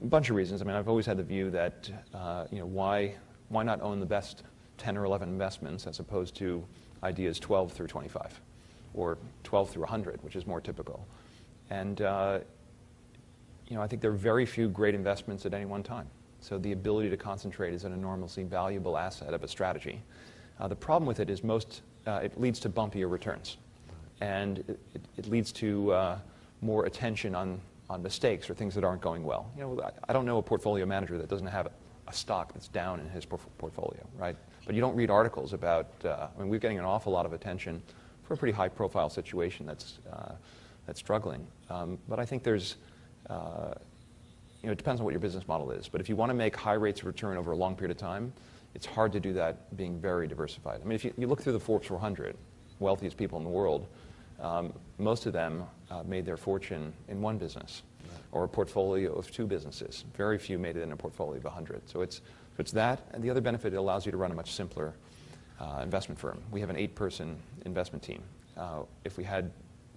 A bunch of reasons. I mean, I've always had the view that, why not own the best 10 or 11 investments as opposed to ideas 12 through 25 or 12 through 100, which is more typical. And, I think there are very few great investments at any one time. So the ability to concentrate is an enormously valuable asset of a strategy. The problem with it is it leads to bumpier returns. And it leads to more attention on mistakes or things that aren't going well. I don't know a portfolio manager that doesn't have a stock that's down in his portfolio, right? But you don't read articles about, we're getting an awful lot of attention for a pretty high-profile situation that's struggling. But I think there's, it depends on what your business model is. But if you want to make high rates of return over a long period of time, it's hard to do that being very diversified. I mean, if you look through the Forbes 400, wealthiest people in the world, most of them made their fortune in one business or a portfolio of 2 businesses. Very few made it in a portfolio of 100. So it's that, and the other benefit, it allows you to run a much simpler investment firm. We have an 8-person investment team. If we had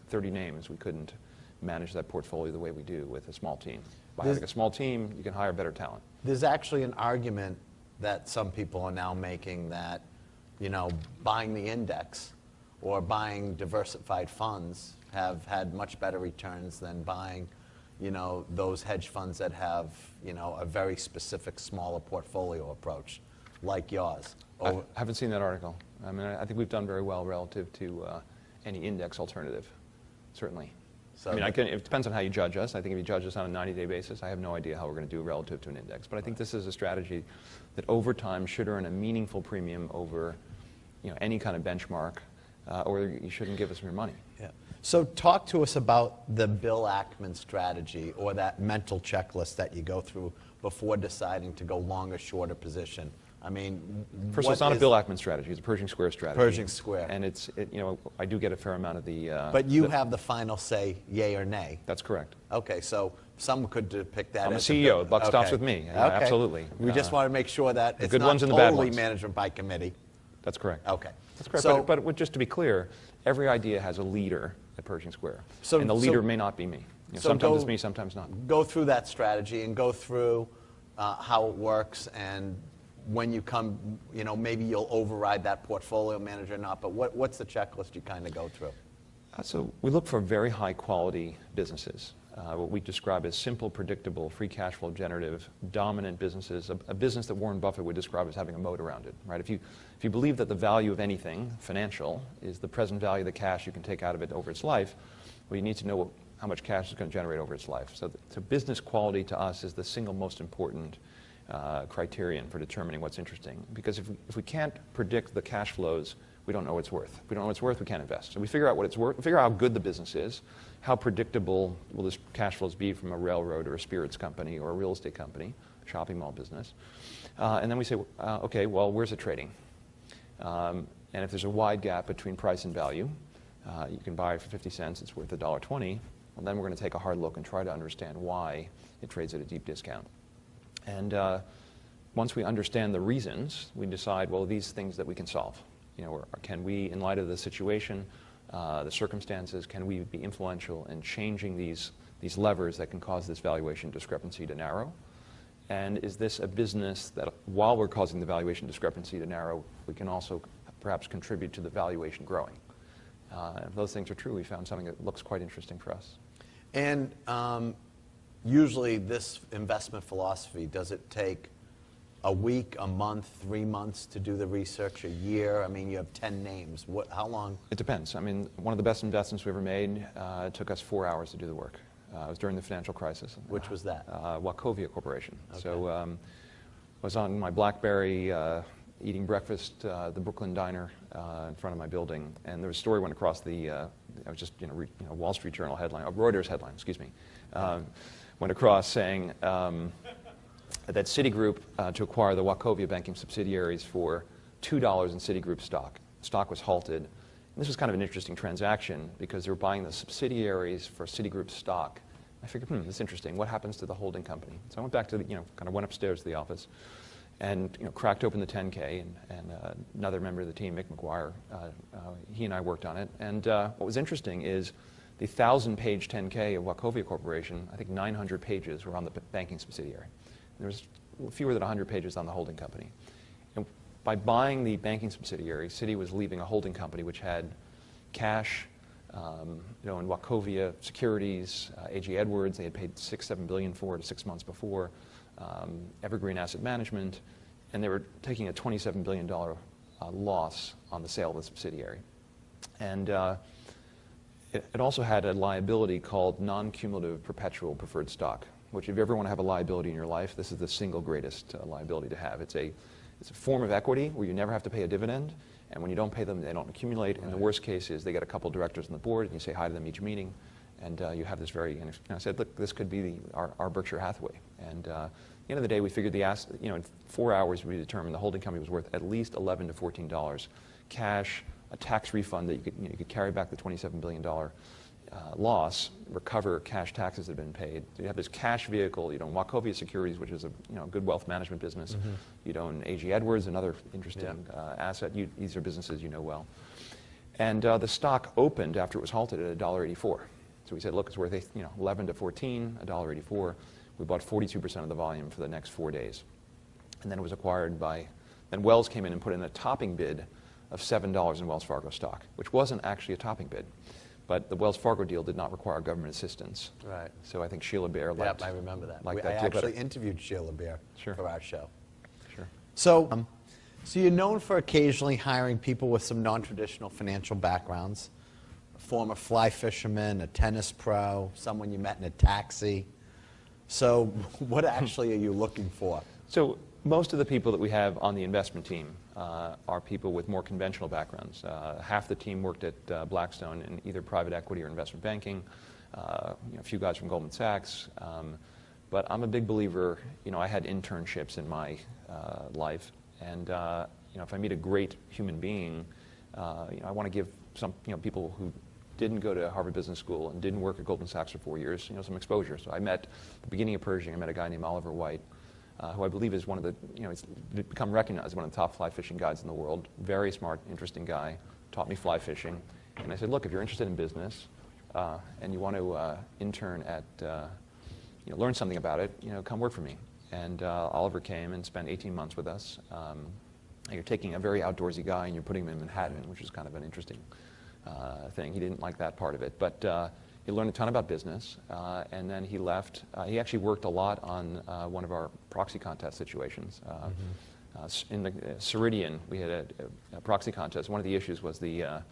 30 names, we couldn't manage that portfolio the way we do with a small team. By having a small team, you can hire better talent. There's actually an argument that some people are now making that, buying the index or buying diversified funds have had much better returns than buying, those hedge funds that have, a very specific smaller portfolio approach like yours. I haven't seen that article. I mean, I think we've done very well relative to any index alternative, certainly. So I mean, it depends on how you judge us. I think if you judge us on a 90-day basis, I have no idea how we're going to do relative to an index. But I think this is a strategy that over time should earn a meaningful premium over, any kind of benchmark, or you shouldn't give us your money. Yeah. So talk to us about the Bill Ackman strategy or that mental checklist that you go through before deciding to go long or short a position. I mean, first of all, it's not a Bill Ackman strategy. It's a Pershing Square strategy. Pershing Square. And I do get a fair amount of the... but you have the final say, yay or nay. That's correct. Okay, so some could depict that I'm as a CEO. The buck stops with me. Okay. Absolutely. We just want to make sure that it's good not ones and the bad totally ones. management by committee. That's correct. Okay. That's correct. So, but just to be clear, every idea has a leader at Pershing Square. And the leader may not be me. Sometimes it's me, sometimes not. Go through that strategy and go through how it works, and when you come, maybe you'll override that portfolio manager or not, but what's the checklist you kind of go through? So we look for very high quality businesses, what we describe as simple, predictable, free cash flow generative, dominant businesses, a business that Warren Buffett would describe as having a moat around it, right? If you believe that the value of anything financial is the present value of the cash you can take out of it over its life, well, you need to know how much cash it's going to generate over its life. So business quality to us is the single most important criterion for determining what's interesting. Because if we can't predict the cash flows, we don't know what it's worth. If we don't know what it's worth, we can't invest. So we figure out what it's worth, figure out how good the business is, how predictable will this cash flows be from a railroad or a spirits company or a real estate company, shopping mall business. And then we say, okay, well, where's it trading? And if there's a wide gap between price and value, you can buy it for 50 cents, it's worth $1.20. Well, then we're going to take a hard look and try to understand why it trades at a deep discount. And once we understand the reasons, we decide, well, these things that we can solve. Or can we, in light of the situation, the circumstances, can we be influential in changing these levers that can cause this valuation discrepancy to narrow? And is this a business that, while we're causing the valuation discrepancy to narrow, we can also perhaps contribute to the valuation growing? If those things are true, we found something that looks quite interesting for us. And usually this investment philosophy, does it take a week, a month, 3 months to do the research, a year? I mean, you have 10 names. How long? It depends. I mean, one of the best investments we ever made, it took us 4 hours to do the work. It was during the financial crisis. Which was that? Wachovia Corporation. Okay. So I was on my BlackBerry eating breakfast at the Brooklyn Diner in front of my building, and there was a story went across the, I was just, Wall Street Journal headline, Reuters headline, excuse me, went across saying that Citigroup to acquire the Wachovia banking subsidiaries for $2 in Citigroup stock. Stock was halted. And this was kind of an interesting transaction because they were buying the subsidiaries for Citigroup stock. I figured, this is interesting. What happens to the holding company? So I went back to the, kind of went upstairs to the office and cracked open the 10K, and another member of the team, Mick McGuire, he and I worked on it. And what was interesting is the 1,000-page 10K of Wachovia Corporation, I think 900 pages were on the banking subsidiary. There was fewer than 100 pages on the holding company. And by buying the banking subsidiary, Citi was leaving a holding company which had cash, in Wachovia Securities, A.G. Edwards, they had paid $6-7 billion for it 6 months before, Evergreen Asset Management, and they were taking a $27 billion loss on the sale of the subsidiary. And it also had a liability called non-cumulative perpetual preferred stock, which if you ever want to have a liability in your life, this is the single greatest liability to have. It's a form of equity where you never have to pay a dividend, and when you don't pay them, they don't accumulate. And the worst case is they get a couple directors on the board, and you say hi to them each meeting, and you have this very. And I said, look, this could be our Berkshire Hathaway. And at the end of the day, we figured the asset. In 4 hours, we determined the holding company was worth at least $11 to $14 cash, a tax refund that you could carry back the $27 billion loss, recover cash taxes that have been paid. So you have this cash vehicle. You own Wachovia Securities, which is a good wealth management business. Mm-hmm. You own A.G. Edwards, another interesting asset. These are businesses you know well. And the stock opened after it was halted at $1.84. So we said, look, it's worth 11 to 14, $1.84. We bought 42% of the volume for the next 4 days. And then it was acquired by, then Wells came in and put in a topping bid of $7 in Wells Fargo stock, which wasn't actually a topping bid. But the Wells Fargo deal did not require government assistance. Right. So I think Sheila Bair liked. Yep, I remember that. I actually interviewed Sheila Bair for our show. Sure. So you're known for occasionally hiring people with some non-traditional financial backgrounds, a former fly fisherman, a tennis pro, someone you met in a taxi. So what actually are you looking for? So most of the people that we have on the investment team are people with more conventional backgrounds. Half the team worked at Blackstone in either private equity or investment banking. A few guys from Goldman Sachs. But I'm a big believer. I had internships in my life, and if I meet a great human being, I want to give some people who didn't go to Harvard Business School and didn't work at Goldman Sachs for 4 years, some exposure. So I met, at the beginning of Pershing, I met a guy named Oliver White, who I believe is one of the, he's become recognized as one of the top fly fishing guides in the world. Very smart, interesting guy, taught me fly fishing. And I said, look, if you're interested in business and you want to intern at, learn something about it, come work for me. And Oliver came and spent 18 months with us. And you're taking a very outdoorsy guy and you're putting him in Manhattan, which is kind of an interesting thing. He didn't like that part of it. But he learned a ton about business, and then he left. He actually worked a lot on one of our proxy contest situations. In the Ceridian, we had a proxy contest. One of the issues was the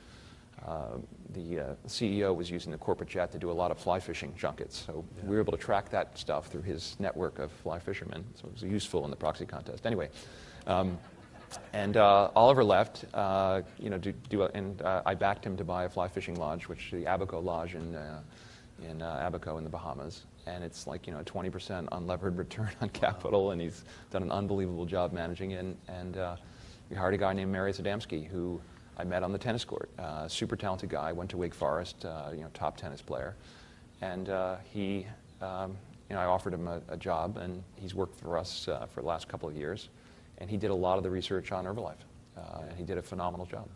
CEO was using the corporate jet to do a lot of fly fishing junkets. So we were able to track that stuff through his network of fly fishermen. So it was useful in the proxy contest. Anyway. And Oliver left, and I backed him to buy a fly fishing lodge, which the Abaco Lodge in Abaco in the Bahamas, and it's like 20% unlevered return on capital, and he's done an unbelievable job managing it. And we hired a guy named Marius Adamski, who I met on the tennis court. Super talented guy, went to Wake Forest, top tennis player, and I offered him a job, and he's worked for us for the last couple of years. And he did a lot of the research on Herbalife, and he did a phenomenal job.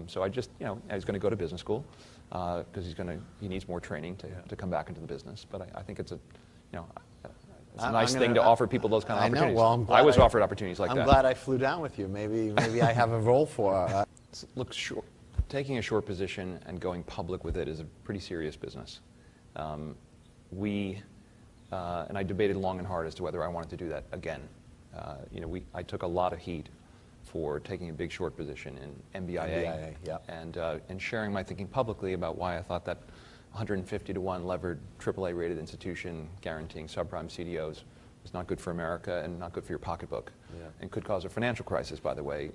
So I just, he's going to go to business school because he needs more training to come back into the business. But I think it's a nice thing to offer people those kind of opportunities. Well, I was offered opportunities like that. I'm glad I flew down with you. Maybe I have a role for. Look, taking a short position and going public with it is a pretty serious business. And I debated long and hard as to whether I wanted to do that again. I took a lot of heat for taking a big short position in MBIA, and sharing my thinking publicly about why I thought that 150 to 1 levered AAA rated institution guaranteeing subprime CDOs was not good for America and not good for your pocketbook, and could cause a financial crisis, by the way.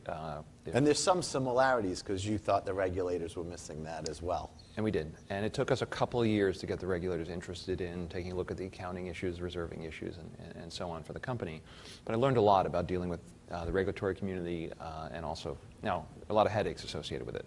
And there's some similarities because you thought the regulators were missing that as well. And we did. And it took us a couple of years to get the regulators interested in taking a look at the accounting issues, reserving issues, and so on for the company. But I learned a lot about dealing with the regulatory community and also, a lot of headaches associated with it.